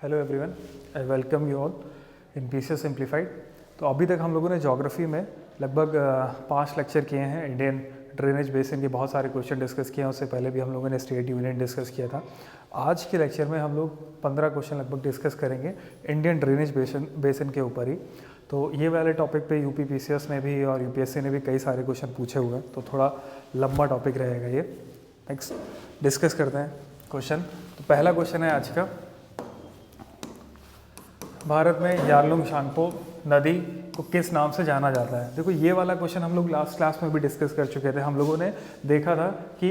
Hello everyone, I welcome you all in PCS simplified. तो अभी तक हम लोगों ने ज्योग्राफी में लगभग 5 लेक्चर किए हैं। इंडियन ड्रेनेज बेसिन के बहुत सारे क्वेश्चन डिस्कस किए हैं। उससे पहले भी हम लोगों ने स्टेट यूनियन डिस्कस किया था। आज के लेक्चर में हम लोग 15 क्वेश्चन लगभग डिस्कस करेंगे इंडियन ड्रेनेज बेसिन के ऊपर ही। तो ये वाले टॉपिक पे यूपी पीसीएस ने भी और यूपीएससी ने भी कई सारे क्वेश्चन पूछे हुए हैं, तो थोड़ा लंबा टॉपिक रहेगा ये। नेक्स्ट डिस्कस करते हैं क्वेश्चन। तो पहला क्वेश्चन है आज का, भारत में यारलुंग शांगपो नदी को किस नाम से जाना जाता है। देखो, ये वाला क्वेश्चन हम लोग लास्ट क्लास में भी डिस्कस कर चुके थे। हम लोगों ने देखा था कि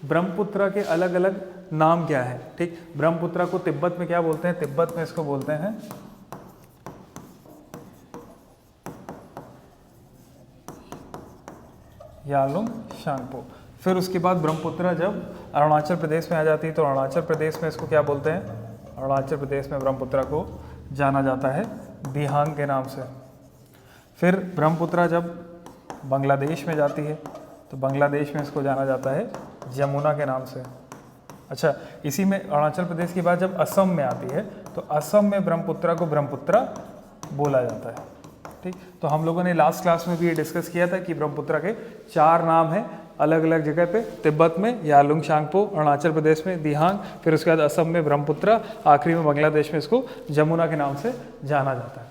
ब्रह्मपुत्र के अलग अलग नाम क्या है। ठीक, ब्रह्मपुत्र को तिब्बत में क्या बोलते हैं? तिब्बत में इसको बोलते हैं यारलुंग शांगपो। फिर उसके बाद ब्रह्मपुत्र जब अरुणाचल प्रदेश में आ जाती है तो अरुणाचल प्रदेश में इसको क्या बोलते हैं? अरुणाचल प्रदेश में ब्रह्मपुत्र को जाना जाता है दिहांग के नाम से। फिर ब्रह्मपुत्र जब बांग्लादेश में जाती है तो बांग्लादेश में इसको जाना जाता है जमुना के नाम से। अच्छा, इसी में अरुणाचल प्रदेश के बाद जब असम में आती है तो असम में ब्रह्मपुत्र को ब्रह्मपुत्र बोला जाता है। ठीक, तो हम लोगों ने लास्ट क्लास में भी ये डिस्कस किया था कि ब्रह्मपुत्र के 4 नाम हैं अलग अलग जगह पे। तिब्बत में यारलुंग शांगपो, अरुणाचल प्रदेश में दिहांग, फिर उसके बाद असम में ब्रह्मपुत्र, आखिरी में बांग्लादेश में इसको जमुना के नाम से जाना जाता है।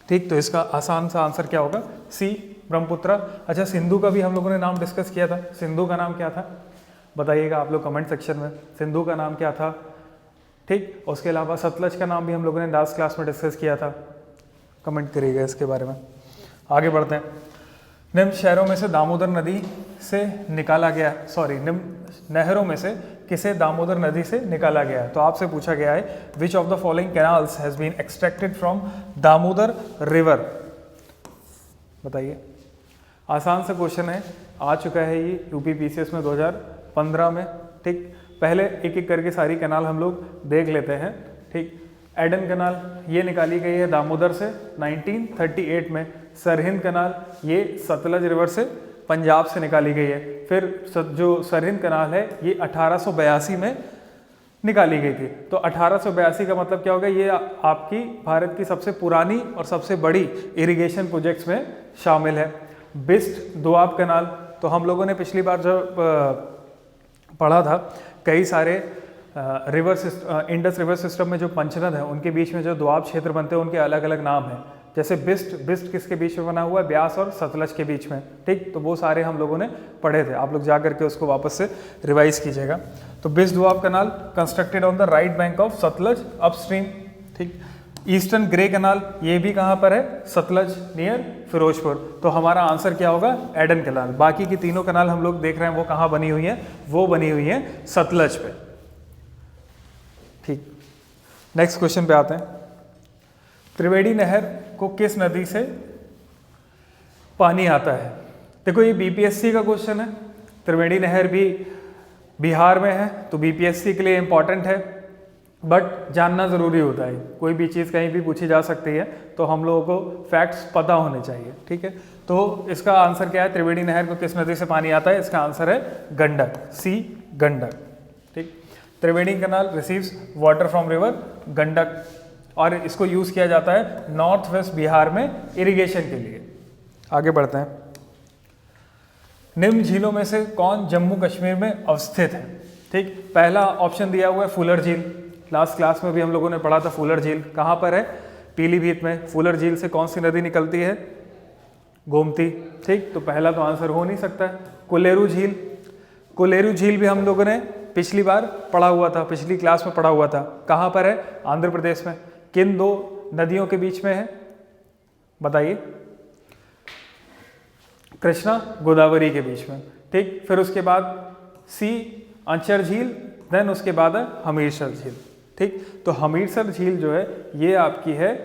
ठीक, तो इसका आसान सा आंसर क्या होगा? सी, ब्रह्मपुत्र। अच्छा, सिंधु का भी हम लोगों ने नाम डिस्कस किया था। सिंधु का नाम क्या था बताइएगा आप लोग कमेंट सेक्शन में। सिंधु का नाम क्या था? ठीक, उसके अलावा सतलज का नाम भी हम लोगों ने लास्ट क्लास में डिस्कस किया था। कमेंट करिएगा इसके बारे में। आगे बढ़ते हैं। निम्न शहरों में से दामोदर नदी से निकाला गया, निम्न नहरों में से किसे दामोदर नदी से निकाला गया है? तो आपसे पूछा गया है which of the following canals has been extracted from Damodar river. बताइए, आसान सा क्वेश्चन है, आ चुका है ये यूपी पीसीएस में 2015 में। ठीक, पहले एक एक करके सारी कैनाल हम लोग देख लेते हैं। ठीक, एडन कैनाल ये निकाली गई है दामोदर से 1938 में। सरहिंद कैनाल ये सतलज रिवर से पंजाब से निकाली गई है। फिर जो सरहिंद कैनाल है ये 1882 में निकाली गई थी। तो 1882 का मतलब क्या होगा? ये आपकी भारत की सबसे पुरानी और सबसे बड़ी इरिगेशन प्रोजेक्ट्स में शामिल है। बिस्ट दोआब कैनाल, तो हम लोगों ने पिछली बार जब पढ़ा था कई सारे इंडस रिवर सिस्टम में जो पंचनद है उनके बीच में जो दोआब क्षेत्र बनते हैं उनके अलग अलग नाम हैं। जैसे बिस्ट किसके बीच में बना हुआ है? ब्यास और सतलज के बीच में। ठीक, तो वो सारे हम लोगों ने पढ़े थे। आप लोग जा करके उसको वापस से रिवाइज कीजिएगा। तो Bist Doab canal constructed on the right bank of Sutlej upstream. ठीक, ईस्टर्न ग्रे कैनाल ये भी कहाँ पर है? सतलज नियर फिरोजपुर। तो हमारा आंसर क्या होगा? Eden canal. बाकी की तीनों कैनाल हम लोग देख रहे हैं वो कहाँ बनी हुई है? वो बनी हुई है सतलज पे। ठीक, नेक्स्ट क्वेश्चन पे आते हैं। त्रिवेणी नहर को किस नदी से पानी आता है? देखो, ये बीपीएससी का क्वेश्चन है। त्रिवेणी नहर भी बिहार में है तो बीपीएससी के लिए इंपॉर्टेंट है, बट जानना ज़रूरी होता है। कोई भी चीज़ कहीं भी पूछी जा सकती है तो हम लोगों को फैक्ट्स पता होने चाहिए। ठीक है, तो इसका आंसर क्या है? त्रिवेणी नहर को किस नदी से पानी आता है? इसका आंसर है गंडक, सी गंडक। ठीक, Triveni canal receives water from river Gandak और इसको यूज़ किया जाता है नॉर्थ वेस्ट बिहार में इरिगेशन के लिए। आगे बढ़ते हैं। निम्न झीलों में से कौन जम्मू कश्मीर में अवस्थित है? ठीक, पहला ऑप्शन दिया हुआ है फुलर झील। लास्ट क्लास में भी हम लोगों ने पढ़ा था फुलर झील कहाँ पर है? पीलीभीत में। फुलर झील से कौन सी नदी निकलती है? गोमती। ठीक, तो पहला तो आंसर हो नहीं सकता है। कोलेरू झील, कोलेरू झील भी हम लोगों ने पिछली बार पढ़ा हुआ था, पिछली क्लास में पढ़ा हुआ था। कहाँ पर है? आंध्र प्रदेश में। किन 2 नदियों के बीच में है बताइए? कृष्णा गोदावरी के बीच में। ठीक, फिर उसके बाद सी अंचर झील, देन उसके बाद है हमीरसर झील। ठीक, तो हमीरसर झील जो है ये आपकी है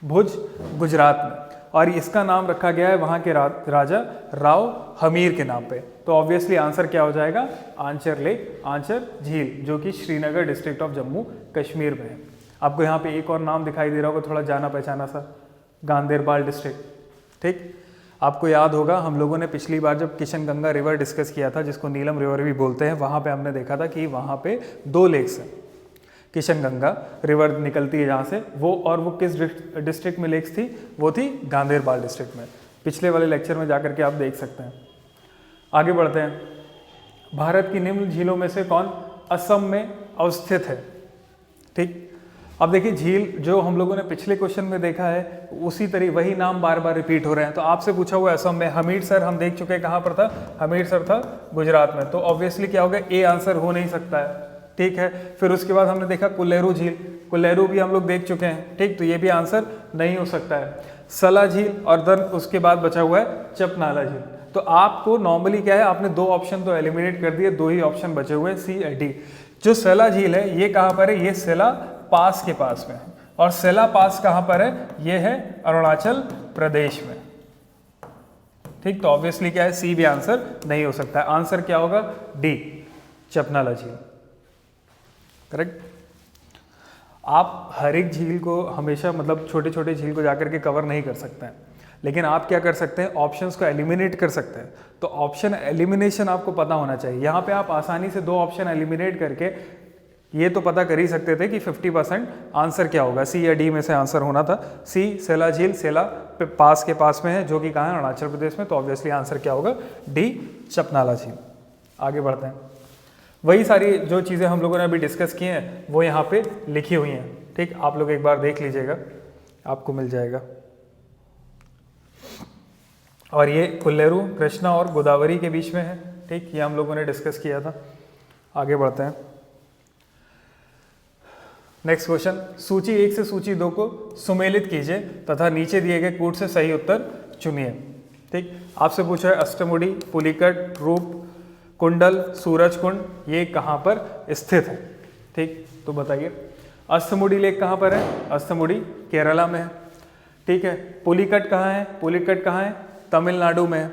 भुज, गुजरात में, और इसका नाम रखा गया है वहाँ के राजा राव हमीर के नाम पे। तो ऑब्वियसली आंसर क्या हो जाएगा? आंचर लेक, आंचर झील, जो कि श्रीनगर डिस्ट्रिक्ट ऑफ जम्मू कश्मीर में है। आपको यहाँ पे एक और नाम दिखाई दे रहा होगा थोड़ा जाना पहचाना सा, गांदेरबाल डिस्ट्रिक्ट। ठीक, आपको याद होगा हम लोगों ने पिछली बार जब किशन गंगा रिवर डिस्कस किया था, जिसको नीलम रिवर भी बोलते हैं, वहाँ पे हमने देखा था कि वहाँ पे 2 लेक्स हैं। किशन गंगा रिवर निकलती है जहाँ से, वो किस डिस्ट्रिक्ट में लेक्स थी? वो थी गांधेरबाल डिस्ट्रिक्ट में। पिछले वाले लेक्चर में जाकर के आप देख सकते हैं। आगे बढ़ते हैं। भारत की निम्न झीलों में से कौन असम में अवस्थित है? ठीक, अब देखिए झील जो हम लोगों ने पिछले क्वेश्चन में देखा है उसी तरह वही नाम बार बार रिपीट हो रहे हैं। तो आपसे पूछा हुआ असम में, हमीरसर हम देख चुके हैं, कहाँ पर था? हमीरसर था गुजरात में। तो ऑब्वियसली क्या होगा? ए आंसर हो नहीं सकता है। ठीक है, फिर उसके बाद हमने देखा कुल्लेरू झील, कुल्लेरू भी हम लोग देख चुके हैं। ठीक, तो ये भी आंसर नहीं हो सकता है। सला झील और देन उसके बाद बचा हुआ है चपनाला झील। तो आपको नॉर्मली क्या है, आपने 2 ऑप्शन तो एलिमिनेट कर दिए, 2 ही ऑप्शन बचे हुए हैं, सी और डी। जो सला झील है ये कहाँ पर है? ये सेला पास के पास में है। और सेला पास कहाँ पर है? ये है अरुणाचल प्रदेश में। ठीक, तो ऑब्वियसली क्या है? सी भी आंसर नहीं हो सकता है। आंसर क्या होगा? डी, चपनाला झील। करेक्ट। आप हर एक झील को हमेशा मतलब छोटे छोटे झील को जाकर के कवर नहीं कर सकते हैं, लेकिन आप क्या कर सकते हैं? ऑप्शंस को एलिमिनेट कर सकते हैं। तो ऑप्शन एलिमिनेशन आपको पता होना चाहिए। यहाँ पे आप आसानी से 2 ऑप्शन एलिमिनेट करके ये तो पता कर ही सकते थे कि 50% आंसर क्या होगा। सी या डी में से आंसर होना था। सी सेला झील, सेला पास के पास में है, जो कि कहाँ है? अरुणाचल प्रदेश में। तो ऑब्वियसली आंसर क्या होगा? डी, चपनाला झील। आगे बढ़ते हैं। वही सारी जो चीज़ें हम लोगों ने अभी डिस्कस की हैं वो यहाँ पे लिखी हुई हैं। ठीक, आप लोग एक बार देख लीजिएगा, आपको मिल जाएगा। और ये कुल्लेरू, कृष्णा और गोदावरी के बीच में है। ठीक, ये हम लोगों ने डिस्कस किया था। आगे बढ़ते हैं। नेक्स्ट क्वेश्चन, सूची 1 से सूची 2 को सुमेलित कीजिए तथा नीचे दिए गए कूट से सही उत्तर चुनिए। ठीक, आपसे पूछा है अष्टमुडी, पुलिकट, रूप कुंडल, सूरज कुंड, ये कहाँ पर स्थित है? ठीक, तो बताइए अष्टमुडी लेक कहाँ पर है? अष्टमुडी केरला में है। ठीक है, पुलिकट कहाँ है? पुलिकट कहाँ है? तमिलनाडु में है।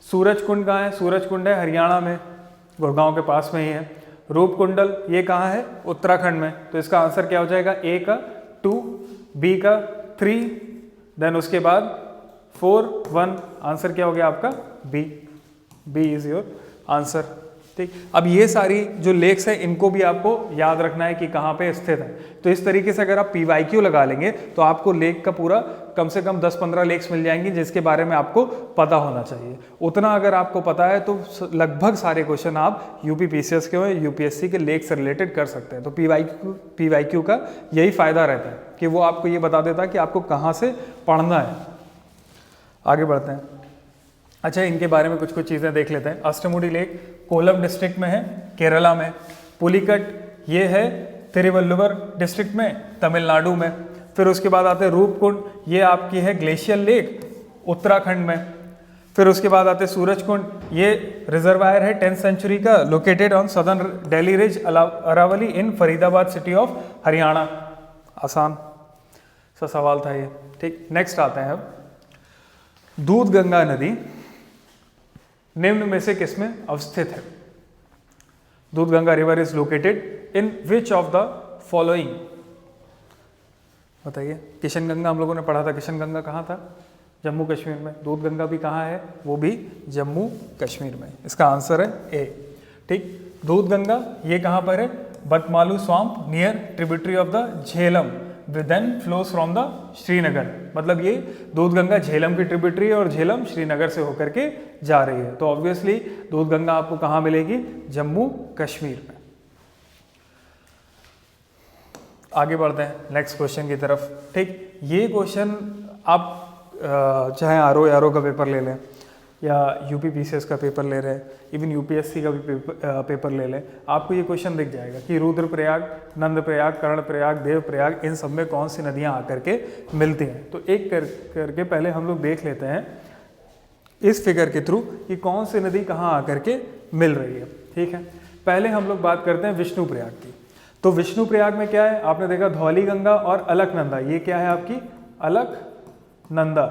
सूरज कुंड कहाँ है? सूरज कुंड है हरियाणा में, गुड़गांव के पास में ही है। रूप कुंडल ये कहाँ है? उत्तराखंड में। तो इसका आंसर क्या हो जाएगा? ए का 2, बी का 3, देन उसके बाद 4, 1। आंसर क्या हो गया आपका? B. B is your answer. ठीक, अब ये सारी जो लेक्स हैं इनको भी आपको याद रखना है कि कहाँ पे स्थित है। तो इस तरीके से अगर आप PYQ लगा लेंगे तो आपको लेक का पूरा कम से कम 10-15 लेक्स मिल जाएंगी जिसके बारे में आपको पता होना चाहिए। उतना अगर आपको पता है तो लगभग सारे क्वेश्चन आप UP PCS के और UPSC के लेक से रिलेटेड कर सकते हैं। तो PYQ का यही फायदा रहता है कि वो आपको ये बता देता है कि आपको कहाँ से पढ़ना है। आगे बढ़ते हैं। अच्छा, इनके बारे में कुछ चीज़ें देख लेते हैं। अष्टमुडी लेक कोलम डिस्ट्रिक्ट में है, केरला में। पुलिकट ये है तिरुवल्लुवर डिस्ट्रिक्ट में, तमिलनाडु में। फिर उसके बाद आते हैं रूपकुंड, ये आपकी है ग्लेशियर लेक, उत्तराखंड में। फिर उसके बाद आते हैं सूरज कुंड, ये रिजर्वायर है 10th सेंचुरी का, located on southern Delhi ridge Aravalli in Faridabad city of Haryana. आसान सा सवाल था ये। ठीक, नेक्स्ट आते हैं अब। दूध गंगा नदी निम्न में से किसमें अवस्थित है? दूध Ganga river is located in which of the following? बताइए। किशन गंगा हम लोगों ने पढ़ा था, किशन गंगा कहाँ था? जम्मू कश्मीर में। दूध गंगा भी कहाँ है? वो भी जम्मू कश्मीर में। इसका आंसर है ए। ठीक, दूध गंगा ये कहाँ पर है? Batmaloo swamp near tributary of the Jhelum then flows from the Srinagar. मतलब ये दूध गंगा झेलम की ट्रिब्यूटरी है और झेलम श्रीनगर से होकर के जा रही है। तो ऑब्वियसली दूध गंगा आपको कहाँ मिलेगी? जम्मू कश्मीर में। आगे बढ़ते हैं नेक्स्ट क्वेश्चन की तरफ। ठीक, ये क्वेश्चन आप चाहे आरओ का पेपर ले लें या UP PCS का पेपर ले रहे हैं, इवन UPSC का भी पेपर ले लें, आपको ये क्वेश्चन दिख जाएगा कि रुद्रप्रयाग, नंदप्रयाग, कर्णप्रयाग, देवप्रयाग, इन सब में कौन सी नदियाँ आकर के मिलती हैं। तो एक करके पहले हम लोग देख लेते हैं इस फिगर के थ्रू कि कौन सी नदी कहाँ आकर के मिल रही है। ठीक है, पहले हम लोग बात करते हैं विष्णुप्रयाग की। तो विष्णुप्रयाग में क्या है? आपने देखा धौली गंगा और अलकनंदा, ये क्या है आपकी? अलकनंदा।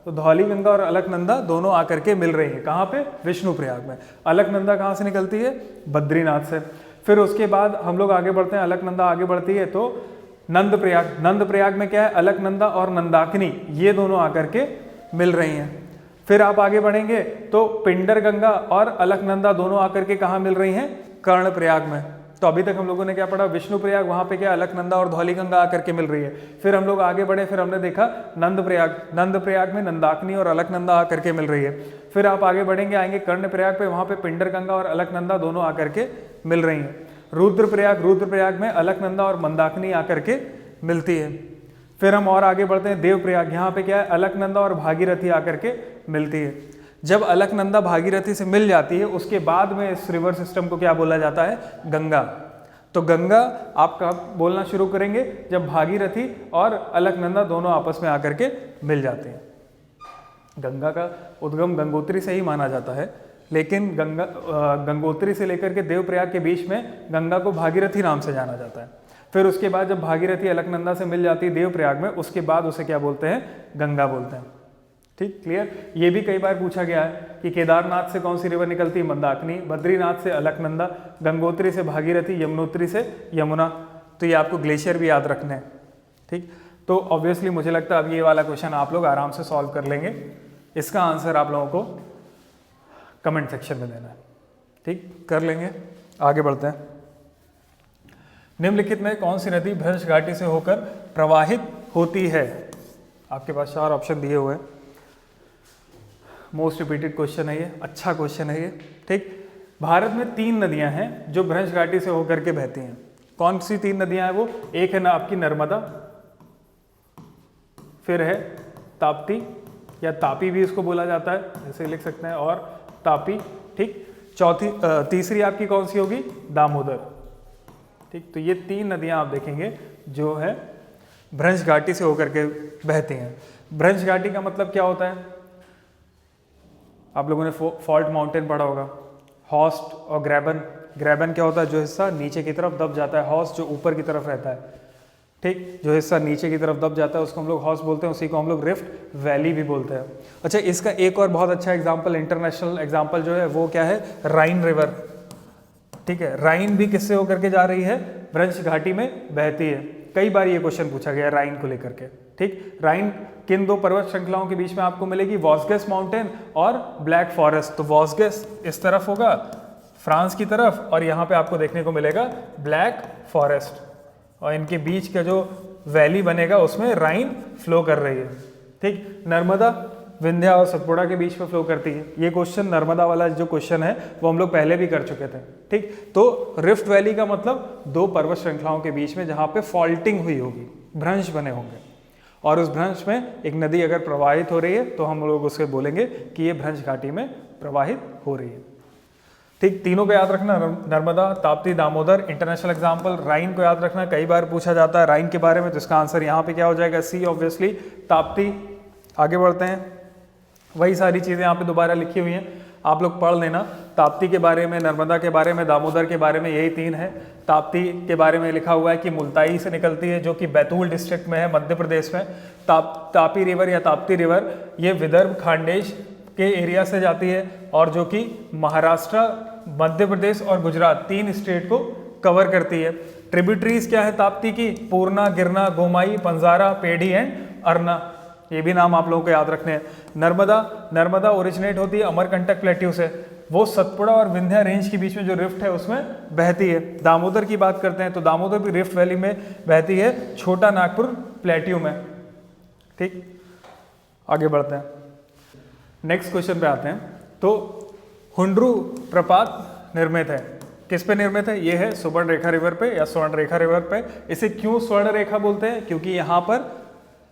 तो धौली गंगा और अलकनंदा दोनों आकर के मिल रही है कहाँ पे? विष्णुप्रयाग में। अलकनंदा कहाँ से निकलती है? बद्रीनाथ से। फिर उसके बाद हम लोग आगे बढ़ते हैं, अलकनंदा आगे बढ़ती है तो नंदप्रयाग। नंदप्रयाग में क्या है? अलकनंदा और नंदाकिनी ये दोनों आकर के मिल रही हैं। फिर आप आगे बढ़ेंगे तो पिंडर गंगा और अलकनंदा दोनों आकर के कहाँ मिल रही हैं, कर्णप्रयाग में। तो अभी तक हम लोगों ने क्या पढ़ा, विष्णु प्रयाग, वहां पे क्या अलकनंदा और धौली गंगा आकर के मिल रही है। फिर हम लोग आगे बढ़े, फिर हमने देखा नंद प्रयाग में नंदाकिनी और अलकनंदा आकर के मिल रही है। फिर आप आगे बढ़ेंगे, आएंगे कर्णप्रयाग पे, वहां पे पिंडर गंगा और अलकनंदा दोनों आकर के मिल रही हैं। रुद्रप्रयाग में अलकनंदा और मंदाकिनी आकर के मिलती है। फिर हम और आगे बढ़ते हैं देवप्रयाग, यहाँ पे क्या है, अलकनंदा और भागीरथी आकर के मिलती है। जब अलकनंदा भागीरथी से मिल जाती है उसके बाद में इस रिवर सिस्टम को क्या बोला जाता है, गंगा। तो गंगा आप कब बोलना शुरू करेंगे, जब भागीरथी और अलकनंदा दोनों आपस में आकर के मिल जाते हैं। गंगा का उद्गम गंगोत्री से ही माना जाता है, लेकिन गंगोत्री से लेकर के देवप्रयाग के बीच में गंगा को भागीरथी नाम से जाना जाता है। फिर उसके बाद जब भागीरथी अलकनंदा से मिल जाती है देवप्रयाग में, उसके बाद उसे क्या बोलते हैं, गंगा बोलते हैं। ठीक, क्लियर। ये भी कई बार पूछा गया है कि केदारनाथ से कौन सी रिवर निकलती है, मंदाकिनी, बद्रीनाथ से अलकनंदा, गंगोत्री से भागीरथी, यमुनोत्री से यमुना। तो ये आपको ग्लेशियर भी याद रखने हैं। ठीक, तो ऑब्वियसली मुझे लगता है अब ये वाला क्वेश्चन आप लोग आराम से सॉल्व कर लेंगे। इसका आंसर आप लोगों को कमेंट सेक्शन में देना है। ठीक, कर लेंगे। आगे बढ़ते हैं। निम्नलिखित में कौन सी नदी भ्रंश घाटी से होकर प्रवाहित होती है? आपके पास 4 ऑप्शन दिए हुए हैं। मोस्ट रिपीटेड क्वेश्चन है ये, अच्छा क्वेश्चन है ये। ठीक, भारत में 3 नदियां हैं जो भ्रंश घाटी से होकर के बहती हैं। कौन सी 3 नदियां हैं वो? एक है ना आपकी नर्मदा, फिर है ताप्ती या तापी भी इसको बोला जाता है, ऐसे लिख सकते हैं, और तापी। ठीक, तीसरी आपकी कौन सी होगी? दामोदर। ठीक, तो ये 3 नदियां आप देखेंगे जो है भ्रंश घाटी से होकर के बहती हैं। भ्रंश घाटी का मतलब क्या होता है? आप लोगों ने फॉल्ट माउंटेन पढ़ा होगा, हॉस्ट और ग्रैबन। ग्रैबन क्या होता है? जो हिस्सा नीचे की तरफ दब जाता है, हॉस्ट जो ऊपर की तरफ रहता है। ठीक, जो हिस्सा नीचे की तरफ दब जाता है उसको हम लोग हॉस्ट बोलते हैं, उसी को हम लोग रिफ्ट वैली भी बोलते हैं। अच्छा, इसका एक और बहुत अच्छा एग्जाम्पल, इंटरनेशनल एग्जाम्पल जो है वो क्या है? राइन रिवर। ठीक है, राइन भी किससे होकर के जा रही है? भ्रंश घाटी में बहती है। कई बार ये क्वेश्चन पूछा गया है राइन को लेकर के। ठीक, राइन किन 2 पर्वत श्रृंखलाओं के बीच में आपको मिलेगी? वॉस्गस माउंटेन और ब्लैक फॉरेस्ट। तो वॉस्गस इस तरफ होगा फ्रांस की तरफ, और यहाँ पे आपको देखने को मिलेगा ब्लैक फॉरेस्ट, और इनके बीच का जो वैली बनेगा उसमें राइन फ्लो कर रही है। ठीक, नर्मदा विंध्या और सतपुड़ा के बीच में फ्लो करती है। ये क्वेश्चन नर्मदा वाला जो क्वेश्चन है वो हम लोग पहले भी कर चुके थे। ठीक, तो रिफ्ट वैली का मतलब 2 पर्वत श्रृंखलाओं के बीच में जहाँ पे फॉल्टिंग हुई होगी, भ्रंश बने होंगे, और उस भ्रंश में एक नदी अगर प्रवाहित हो रही है तो हम लोग उसे बोलेंगे कि ये भ्रंश घाटी में प्रवाहित हो रही है। ठीक, तीनों को याद रखना, नर्मदा, ताप्ती, दामोदर। इंटरनेशनल एग्जाम्पल राइन को याद रखना, कई बार पूछा जाता है राइन के बारे में, तो इसका आंसर यहाँ पे क्या हो जाएगा? सी, ऑब्वियसली ताप्ती। आगे बढ़ते हैं, वही सारी चीज़ें यहाँ पे दोबारा लिखी हुई हैं, आप लोग पढ़ लेना। ताप्ती के बारे में, नर्मदा के बारे में, दामोदर के बारे में, यही 3 है। ताप्ती के बारे में लिखा हुआ है कि मुल्ताई से निकलती है, जो कि बैतूल डिस्ट्रिक्ट में है, मध्य प्रदेश में। तापी रिवर या ताप्ती रिवर ये विदर्भ खांडेश के एरिया से जाती है, और जो कि महाराष्ट्र, मध्य प्रदेश और गुजरात 3 स्टेट को कवर करती है। ट्रिब्यूटरीज क्या है ताप्ती की? पूर्णा, गिरना, गोमाई, पंजारा, पेढ़ी एंड अरना। ये भी नाम आप लोगों को याद रखने हैं। नर्मदा ओरिजिनेट होती है अमरकंटक प्लेट्यू से, वो सतपुड़ा और विंध्या रेंज के बीच में जो रिफ्ट है उसमें बहती है। दामोदर की बात करते हैं तो दामोदर भी रिफ्ट वैली में बहती है, छोटा नागपुर प्लेट्यू में। ठीक, आगे बढ़ते हैं, नेक्स्ट क्वेश्चन पे आते हैं। तो हुंड्रू प्रपात निर्मित है, किस पे निर्मित है? ये है सुवर्ण रेखा रिवर पे या स्वर्ण रेखा रिवर पे। इसे क्यों स्वर्ण रेखा बोलते हैं? क्योंकि यहाँ पर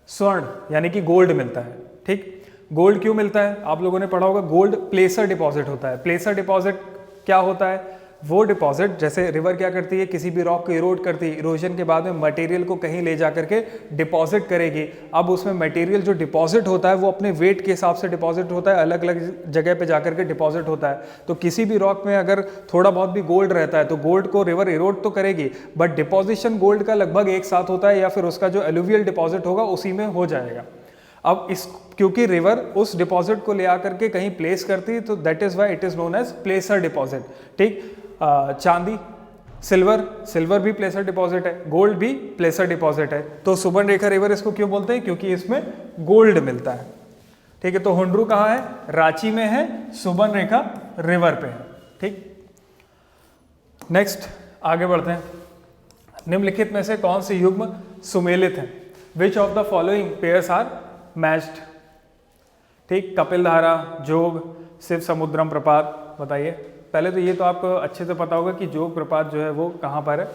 स्वर्ण यानी कि गोल्ड मिलता है। ठीक, गोल्ड क्यों मिलता है? आप लोगों ने पढ़ा होगा, गोल्ड प्लेसर डिपॉजिट होता है। प्लेसर डिपॉजिट क्या होता है? वो डिपॉजिट, जैसे रिवर क्या करती है, किसी भी रॉक को इरोड करती है, इरोजन के बाद में मटेरियल को कहीं ले जा करके डिपॉजिट करेगी। अब उसमें मटेरियल जो डिपॉजिट होता है वो अपने वेट के हिसाब से डिपॉजिट होता है, अलग अलग जगह पे जा करके डिपॉजिट होता है। तो किसी भी रॉक में अगर थोड़ा बहुत भी गोल्ड रहता है तो गोल्ड को रिवर इरोड तो करेगी, बट डिपॉजिशन गोल्ड का लगभग एक साथ होता है, या फिर उसका जो एलुवियल डिपॉजिट होगा उसी में हो जाएगा। अब इस क्योंकि रिवर उस डिपॉजिट को ले आकर के कहीं प्लेस करती है, तो that is why it is known as placer deposit. ठीक, चांदी, सिल्वर भी प्लेसर डिपॉजिट है, गोल्ड भी प्लेसर डिपॉजिट है। तो सुवर्ण रेखा रिवर इसको क्यों बोलते हैं? क्योंकि इसमें गोल्ड मिलता है। ठीक है, तो हुंड्रू कहाँ है? रांची में है, सुबर्णरेखा रिवर पे है। ठीक, नेक्स्ट आगे बढ़ते हैं। निम्नलिखित में से कौन सी युग्म सुमेलित है? Which of the following pairs are matched? ठीक, कपिलधारा, जोग, शिव समुद्रम प्रपात, बताइए। पहले तो ये तो आपको अच्छे से पता होगा कि जोग प्रपात जो है वो कहाँ पर है?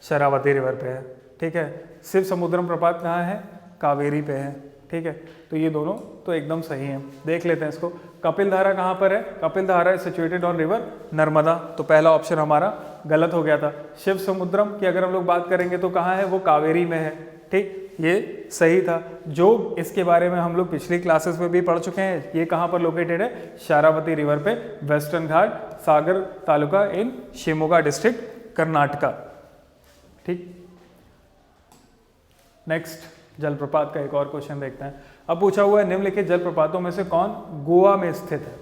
शरावती रिवर पे है। ठीक है, शिव समुद्रम प्रपात कहाँ है? कावेरी पे है। ठीक है, तो ये दोनों तो एकदम सही हैं। देख लेते हैं इसको। कपिलधारा कहाँ पर है? Kapildhara is situated on river Narmada, तो पहला ऑप्शन हमारा गलत हो गया था। शिव समुद्रम की अगर हम लोग बात करेंगे तो कहाँ है? वो कावेरी में है। ठीक, ये सही था। जोग, इसके बारे में हम लोग पिछली क्लासेस में भी पढ़ चुके हैं। ये कहाँ पर लोकेटेड है? शारावती रिवर पे, वेस्टर्न घाट, सागर तालुका इन शिमोगा डिस्ट्रिक्ट, कर्नाटका। ठीक, नेक्स्ट जलप्रपात का एक और क्वेश्चन देखते हैं। अब पूछा हुआ है निम्नलिखित जलप्रपातों में से कौन गोवा में स्थित है?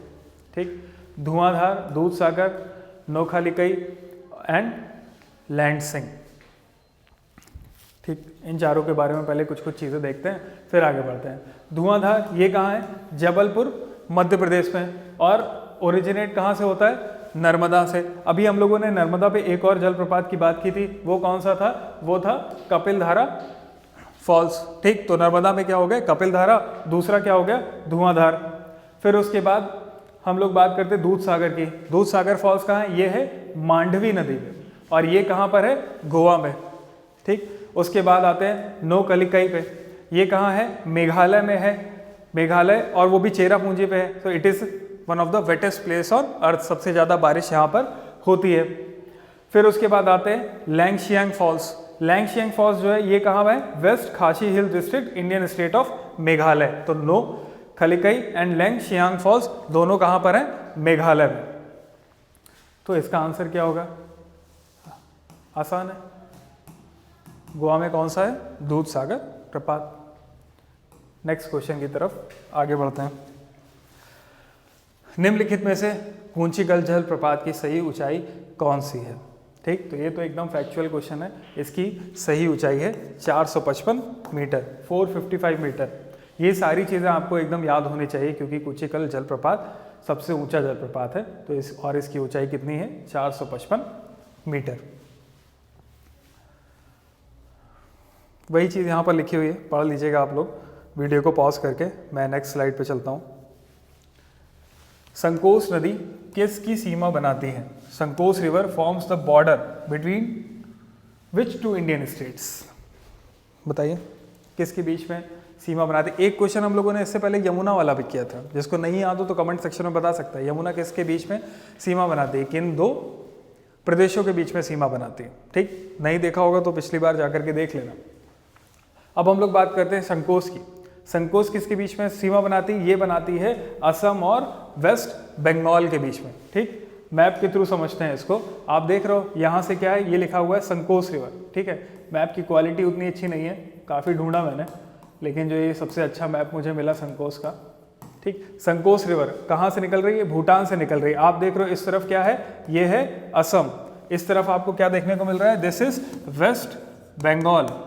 ठीक, धुआंधार, दूधसागर, नोखालिकई एंड लैंडसिंग। ठीक, इन चारों के बारे में पहले कुछ चीज़ें देखते हैं, फिर आगे बढ़ते हैं। धुआंधार ये कहाँ है? जबलपुर मध्य प्रदेश में, और ओरिजिनेट कहाँ से होता है? नर्मदा से। अभी हम लोगों ने नर्मदा पे एक और जलप्रपात की बात की थी, वो कौन सा था? वो था कपिलधारा फॉल्स। ठीक, तो नर्मदा में क्या हो गया? कपिलधारा, दूसरा क्या हो गया? धुआंधार। फिर उसके बाद हम लोग बात करते हैं दूधसागर की। दूधसागर फॉल्स कहाँ है? ये है मांडवी नदी में, और ये कहाँ पर है? गोवा में। ठीक, उसके बाद आते हैं नोकलिकई पे। ये कहाँ है? मेघालय में है, मेघालय, और वो भी चेरापूंजी पे है। तो it is one of the wettest place on earth, सबसे ज़्यादा बारिश यहाँ पर होती है। फिर उसके बाद आते हैं लैंगशियांग फॉल्स। लैंगशियांग फॉल्स जो है ये कहाँ है? वेस्ट खासी हिल district, Indian state of Meghalaya. तो नो खलिकई एंड लैंगशियांग फॉल्स दोनों कहाँ पर हैं? मेघालय में। तो इसका आंसर क्या होगा? आसान है, गोवा में कौन सा है? दूधसागर प्रपात। नेक्स्ट क्वेश्चन की तरफ आगे बढ़ते हैं। निम्नलिखित में से कूंचीगल जल प्रपात की सही ऊंचाई कौन सी है? ठीक, तो ये तो एकदम फैक्चुअल क्वेश्चन है। इसकी सही ऊंचाई है 455 मीटर, 455 मीटर। ये सारी चीज़ें आपको एकदम याद होनी चाहिए, क्योंकि कूंचीगल जलप्रपात सबसे ऊंचा जलप्रपात है। तो इसकी ऊंचाई कितनी है? 455 मीटर। वही चीज़ यहाँ पर लिखी हुई है, पढ़ लीजिएगा आप लोग। वीडियो को पॉज करके मैं नेक्स्ट स्लाइड पे चलता हूँ। संकोच नदी किसकी सीमा बनाती है? Sankosh river forms the border between which two Indian states? बताइए, किसके बीच में सीमा बनाती है? एक क्वेश्चन हम लोगों ने इससे पहले यमुना वाला भी किया था, जिसको नहीं याद हो तो कमेंट सेक्शन में बता सकता है। यमुना किसके बीच में सीमा बनाती है? किन दो प्रदेशों के बीच में सीमा बनाती है? ठीक, नहीं देखा होगा तो पिछली बार जाकर के देख लेना। अब हम लोग बात करते हैं संकोच की। संकोच किसके बीच में सीमा बनाती है? ये बनाती है असम और वेस्ट बंगाल के बीच में। ठीक, मैप के थ्रू समझते हैं इसको। आप देख रहे हो यहाँ से क्या है? ये लिखा हुआ है संकोच रिवर। ठीक है, मैप की क्वालिटी उतनी अच्छी नहीं है, काफ़ी ढूंढा मैंने, लेकिन जो ये सबसे अच्छा मैप मुझे मिला संकोच का। ठीक, संकोच रिवर कहाँ से निकल रही है? भूटान से निकल रही है। आप देख रहे हो इस तरफ क्या है? ये है असम। इस तरफ आपको क्या देखने को मिल रहा है? This is West Bengal.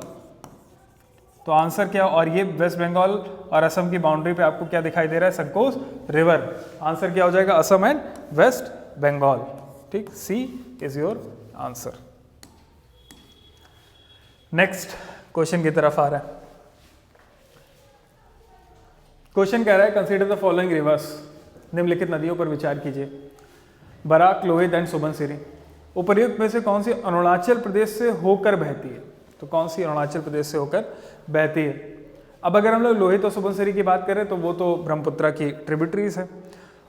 तो आंसर क्या? और ये वेस्ट बंगाल और असम की बाउंड्री पे आपको क्या दिखाई दे रहा है? संकोच रिवर। आंसर क्या हो जाएगा? Assam and west Bengal. ठीक, C is your answer. Next question की तरफ आ रहा है। क्वेश्चन कह रहा है कंसीडर द फॉलोइंग रिवर्स। निम्नलिखित नदियों पर विचार कीजिए। बराक, लोहित एंड सुबनसिरी। उपर्युक्त में से कौन सी अरुणाचल प्रदेश से होकर बहती है? तो कौन सी अरुणाचल प्रदेश से होकर बहती है? अब अगर हम लोग लोहित और सुबनसिरी की बात करें तो वो तो ब्रह्मपुत्र की ट्रिब्यूटरीज है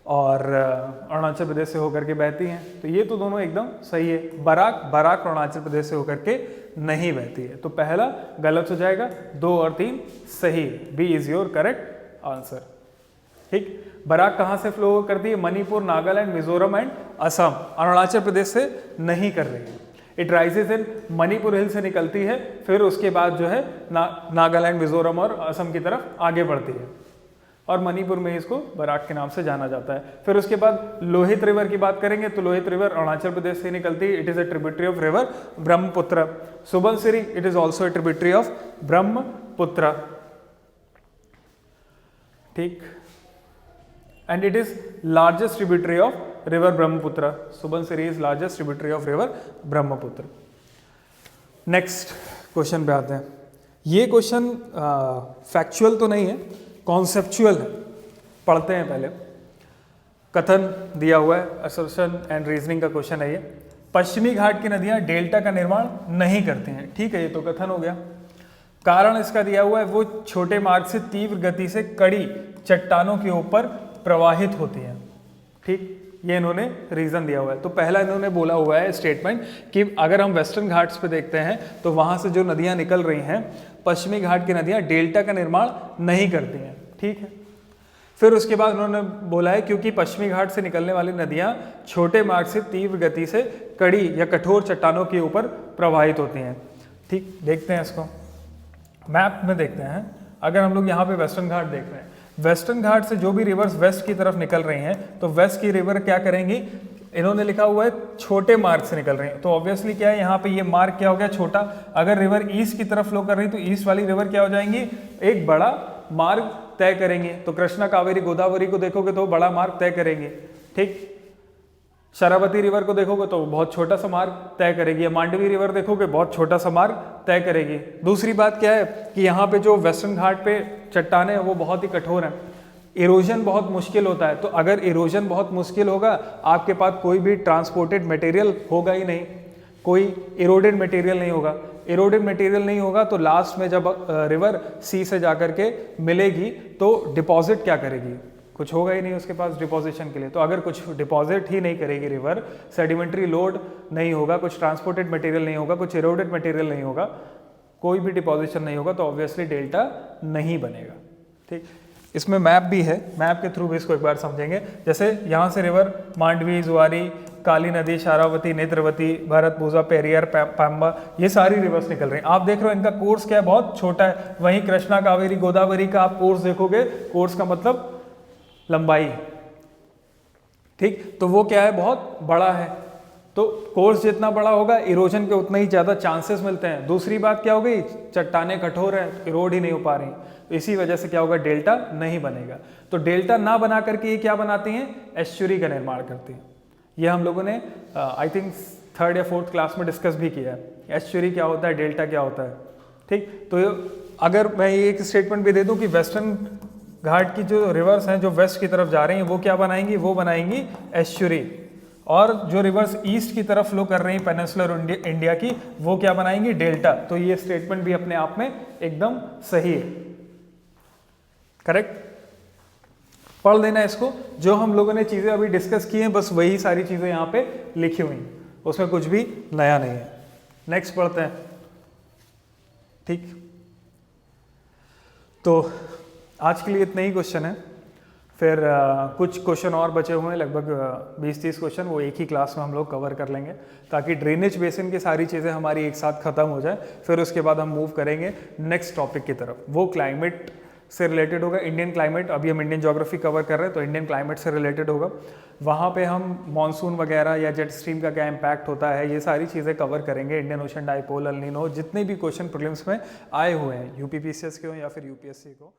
और अरुणाचल प्रदेश से होकर के बहती हैं। तो ये तो दोनों एकदम सही है। बराक अरुणाचल प्रदेश से होकर के नहीं बहती है, तो पहला गलत हो जाएगा, 2 और 3 सही। B is your correct answer. ठीक, बराक कहाँ से फ्लो करती है? मणिपुर, नागालैंड, मिजोरम एंड असम। अरुणाचल प्रदेश से नहीं कर रही है। It rises in Manipur hill से निकलती है, फिर उसके बाद जो है नागालैंड, मिजोरम और असम की तरफ आगे बढ़ती है, और मणिपुर में इसको बराक के नाम से जाना जाता है। फिर उसके बाद लोहित रिवर की बात करेंगे तो लोहित रिवर अरुणाचल प्रदेश से निकलती है। It is a tributary of river Brahmaputra. Subansiri it is also a tributary of Brahmaputra. ठीक, and it is largest tributary of river Brahmaputra. Subansiri is largest tributary of river Brahmaputra. Next question पे आते हैं। ये क्वेश्चन फैक्चुअल तो नहीं है, कॉन्सेप्चुअल है, पढ़ते हैं पहले। कथन दिया हुआ है, असर्शन एंड रीजनिंग का क्वेश्चन है ये। पश्चिमी घाट की नदियां डेल्टा का निर्माण नहीं करती हैं, ठीक है, ये तो कथन हो गया। कारण इसका दिया हुआ है, वो छोटे मार्ग से तीव्र गति से कड़ी चट्टानों के ऊपर प्रवाहित होती हैं, ठीक, ये इन्होंने रीजन दिया हुआ है। तो पहला इन्होंने बोला हुआ है स्टेटमेंट कि अगर हम वेस्टर्न घाट्स पे देखते हैं तो वहां से जो नदियां निकल रही हैं, पश्चिमी घाट की नदियां डेल्टा का निर्माण नहीं करती हैं, ठीक है। फिर उसके बाद उन्होंने बोला है क्योंकि पश्चिमी घाट से निकलने वाली नदियां छोटे मार्ग से तीव्र गति से कड़ी या कठोर चट्टानों के ऊपर प्रवाहित होती हैं, ठीक। देखते हैं इसको मैप में, देखते हैं। अगर हम लोग यहाँ पे वेस्टर्न घाट देख रहे हैं, वेस्टर्न घाट से जो भी रिवर्स वेस्ट की तरफ निकल रही हैं, तो वेस्ट की रिवर क्या करेंगी, इन्होंने लिखा हुआ है छोटे मार्ग से निकल रही हैं, तो ऑब्वियसली क्या है, यहाँ पे ये मार्ग क्या हो गया, छोटा। अगर रिवर ईस्ट की तरफ फ्लो कर रही है तो ईस्ट वाली रिवर क्या हो जाएंगी, एक बड़ा मार्ग तय करेंगे। तो कृष्णा, कावेरी, गोदावरी को देखोगे तो बड़ा मार्ग तय करेंगे, ठीक। शरावती रिवर को देखोगे तो बहुत छोटा सा मार्ग तय करेगी, या मांडवी रिवर देखोगे बहुत छोटा सा मार्ग तय करेगी। दूसरी बात क्या है कि यहाँ पे जो वेस्टर्न घाट पे चट्टानें हैं वो बहुत ही कठोर हैं, इरोजन बहुत मुश्किल होता है। तो अगर इरोजन बहुत मुश्किल होगा, आपके पास कोई भी ट्रांसपोर्टेड मटेरियल होगा ही नहीं, कोई इरोडेड मटेरियल नहीं होगा। इरोडेड मटेरियल नहीं होगा तो लास्ट में जब रिवर सी से जाकर के मिलेगी तो डिपॉजिट क्या करेगी, कुछ होगा ही नहीं उसके पास डिपोजिशन के लिए। तो अगर कुछ डिपॉजिट ही नहीं करेगी रिवर, सेडिमेंट्री लोड नहीं होगा, कुछ ट्रांसपोर्टेड मटेरियल नहीं होगा, कुछ इरोडेड मटेरियल नहीं होगा, कोई भी डिपोजिशन नहीं होगा, तो ऑब्वियसली डेल्टा नहीं बनेगा, ठीक। इसमें मैप भी है, मैप के थ्रू भी इसको एक बार समझेंगे। जैसे यहाँ से रिवर मांडवी, जुआरी, काली नदी, शारावती, नेत्रवती, भरतपूजा, पेरियर, पाम्बा, ये सारी रिवर्स निकल रही हैं। आप देख रहे हो इनका कोर्स क्या है, बहुत छोटा है। वहीं कृष्णा, कावेरी, गोदावरी का आप कोर्स देखोगे, कोर्स का मतलब लंबाई, ठीक, तो वो क्या है, बहुत बड़ा है। तो कोर्स जितना बड़ा होगा, इरोजन के उतना ही ज़्यादा चांसेस मिलते हैं। दूसरी बात क्या हो गई, चट्टानें कठोर हैं, इरोड ही नहीं हो पा रही, तो इसी वजह से क्या होगा, डेल्टा नहीं बनेगा। तो डेल्टा ना बना करके ये क्या बनाती हैं, एस्चुरी का निर्माण करती हैं। ये हम लोगों ने आई थिंक 3rd या 4th क्लास में डिस्कस भी किया है, एस्चुरी क्या होता है, डेल्टा क्या होता है, ठीक। तो अगर मैं ये एक स्टेटमेंट भी दे दूं कि वेस्टर्न घाट की जो रिवर्स हैं जो वेस्ट की तरफ जा रही हैं वो क्या बनाएंगी, वो बनाएंगी एस्चुरी, और जो रिवर्स ईस्ट की तरफ फ्लो कर रही हैं पेनिनसुलर इंडिया की, वो क्या बनाएंगी, डेल्टा। तो ये स्टेटमेंट भी अपने आप में एकदम सही है, करेक्ट। पढ़ लेना इसको, जो हम लोगों ने चीजें अभी डिस्कस की हैं बस वही सारी चीजें यहाँ पे लिखी हुई हैं, उसमें कुछ भी नया नहीं है। नेक्स्ट पढ़ते हैं, ठीक। तो आज के लिए इतने ही क्वेश्चन है, फिर कुछ क्वेश्चन और बचे हुए हैं, लगभग 20-30 क्वेश्चन, वो एक ही क्लास में हम लोग कवर कर लेंगे, ताकि ड्रेनेज बेसिन की सारी चीज़ें हमारी एक साथ ख़त्म हो जाए। फिर उसके बाद हम मूव करेंगे नेक्स्ट टॉपिक की तरफ, वो क्लाइमेट से रिलेटेड होगा। इंडियन क्लाइमेट, अभी हम इंडियन ज्योग्राफी कवर कर रहे हैं तो इंडियन क्लाइमेट से रिलेटेड होगा। वहाँ पे हम मॉनसून वगैरह या जेट स्ट्रीम का क्या इम्पैक्ट होता है, ये सारी चीज़ें कवर करेंगे। Indian ocean dipole, El Nino, जितने भी क्वेश्चन प्रीलिम्स में आए हुए हैं, यूपीपीसीएस के हो या फिर यूपीएससी को।